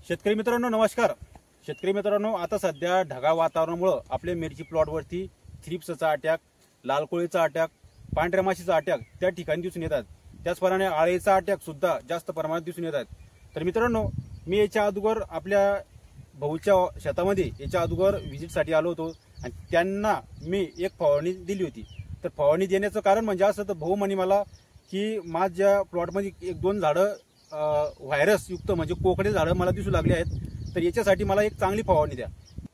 शेतकरी मित्रांनो नमस्कार। शेतकरी मित्रांनो, आता सध्या ढगाळ वातावरणामुळे आपल्या मिरची प्लॉटवरती थ्रिप्सचा अटॅक, लाल कोळीचा अटॅक, पांढऱ्या माशीचा अटॅक त्या ठिकाणी दिसून येतात। त्याचप्रमाणे आळीचा अटॅक सुद्धा जास्त प्रमाणात दिसून येतात। तर मित्रांनो, मी याच्या अगोदर आपल्या भाऊच्या शेतामध्ये याच्या अगोदर व्हिजिटसाठी आलो होतो आणि त्यांना मी एक फवारणी दिली होती। तर फवारणी देण्याचं कारण म्हणजे असं, तर भाऊ म्हणे मला की माझ्या प्लॉटमध्ये एक दोन झाडं व्हायरस युक्त म्हणजे कोकडे झाडं मला दिसू लागले आहेत, तर याच्यासाठी मला एक चांगली फवारणी द्या।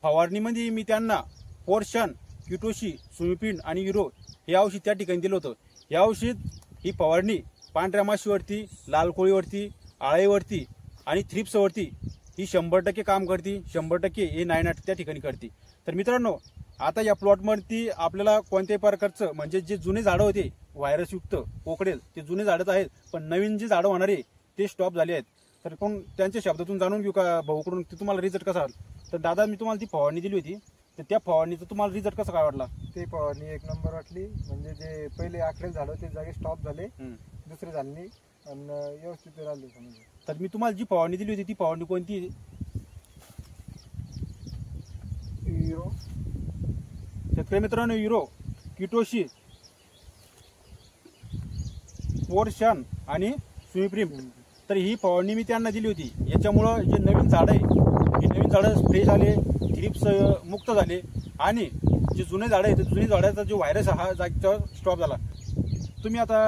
फवारणीमध्ये मी त्यांना पोर्शन, किटोशी, सुमिपिंड आणि युरो हे औषध त्या ठिकाणी दिलं होतं। हे औषध, ही फवारणी पांढऱ्या माशीवरती, लाल कोळीवरती, आळीवरती आणि थ्रिप्सवरती ही 100% काम करते। 100% हे 99 त्या ठिकाणी करते। तर मित्रांनो, आता या प्लॉटवरती आपल्याला कोणत्याही प्रकारचं म्हणजे जे जुने झाडं होते व्हायरस युक्त कोकडे, ते जुने झाडच आहेत, पण नवीन जे झाडं होणारे ते स्टॉप झाले आहेत। तर कोण त्यांच्या शब्दातून जाणून घेऊ का भाऊकडून की तुम्हाला रिझल्ट कसा आला? तर दादा, मी तुम्हाला ती फवारणी दिली होती, तर त्या फवारणीचा तुम्हाला रिझल्ट कसा काय वाटला? ती फवारणी एक नंबर वाटली। म्हणजे जे पहिले आखलेलं झालं ते जागे स्टॉप झाले, दुसरे झाले नाही आणि व्यवस्थित राहिले समजा। तर मी तुम्हाला जी फवारणी दिली होती ती फवारणी कोणती? युरो। शेतकरी मित्रांनो, युरो, किटोशी, पोर्शन आणि सुमिप्रिम, तर ही फवारणी मी त्यांना दिली होती। याच्यामुळं जे नवीन झाड आहे हे नवीन झाडं फ्रेश आले, थ्रिप्स मुक्त झाले आणि जे जुने झाडं आहेत जुने झाडाचा जो व्हायरस हा जागेवर स्टॉप झाला। तुम्ही आता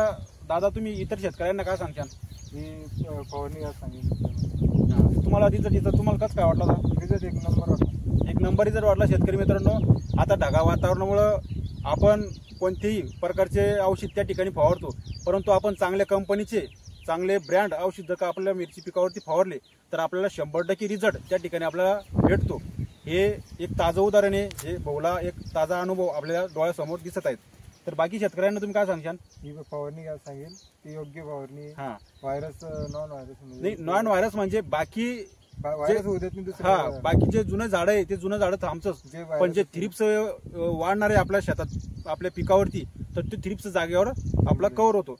दादा, तुम्ही इतर शेतकऱ्यांना काय सांगशाल? ही फवारणी आज सांगितलं तुम्हाला रिझल्ट तुम्हाला कसं काय वाटला होता? रिझल्ट एक नंबर वाटला। एक नंबर रिझल्ट वाटला। शेतकरी मित्रांनो, आता ढगाळ वातावरणामुळं आपण कोणतेही प्रकारचे औषध त्या ठिकाणी फवारतो, परंतु आपण चांगल्या कंपनीचे, चांगले ब्रँड औषध जर का आपल्या मिरची पिकावरती फवारले तर आपल्याला 100% रिझल्ट त्या ठिकाणी आपल्याला भेटतो। हे एक ताजं उदाहरण आहे। हे भाऊला एक ताजा अनुभव आपल्या डोळ्यासमोर दिसत आहेत। तर बाकी शेतकऱ्यांना तुम्ही काय सांगशाल? ही फवारणी काय सांगेल ती योग्य फवारणी। हा, व्हायरस नॉन व्हायरस नाही, नॉन व्हायरस म्हणजे बाकी व्हायरस होऊ देत नाही दुसरं। हा, बाकी जे जुनं झाड आहे ते जुनं झाड थांबतच, पण जे थ्रिप्स वाढणार आहे आपल्या शेतात आपल्या पिकावरती, तर ते थ्रिप्स जागेवर आपला कव्हर होतो।